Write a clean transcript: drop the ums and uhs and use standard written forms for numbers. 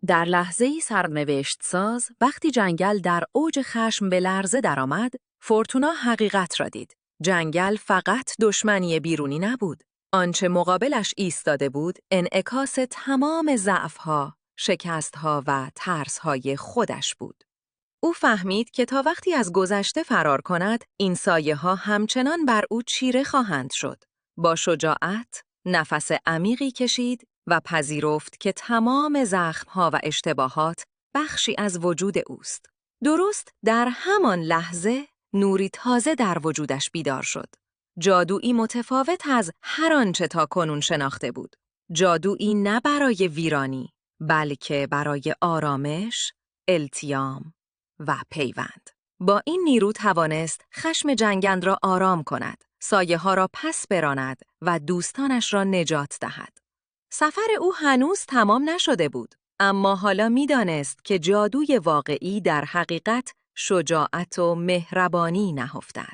در لحظه‌ای سرنوشت ساز، وقتی جنگل در اوج خشم به لرزه درآمد، فورتونا حقیقت را دید. جنگل فقط دشمنی بیرونی نبود. آنچه مقابلش ایستاده بود، انعکاس تمام ضعف‌ها، شکست‌ها و ترس‌های خودش بود. او فهمید که تا وقتی از گذشته فرار کند، این سایه‌ها همچنان بر او چیره خواهند شد. با شجاعت، نفس عمیقی کشید و پذیرفت که تمام زخم‌ها و اشتباهات بخشی از وجود اوست. درست در همان لحظه، نوری تازه در وجودش بیدار شد. جادویی متفاوت از هر آنچه تا کنون شناخته بود. جادویی نه برای ویرانی، بلکه برای آرامش، التیام و پیوند. با این نیرو توانست خشم جنگل را آرام کند، سایه ها را پس براند و دوستانش را نجات دهد. سفر او هنوز تمام نشده بود، اما حالا می‌دانست که جادوی واقعی در حقیقت شجاعت و مهربانی نهفته است.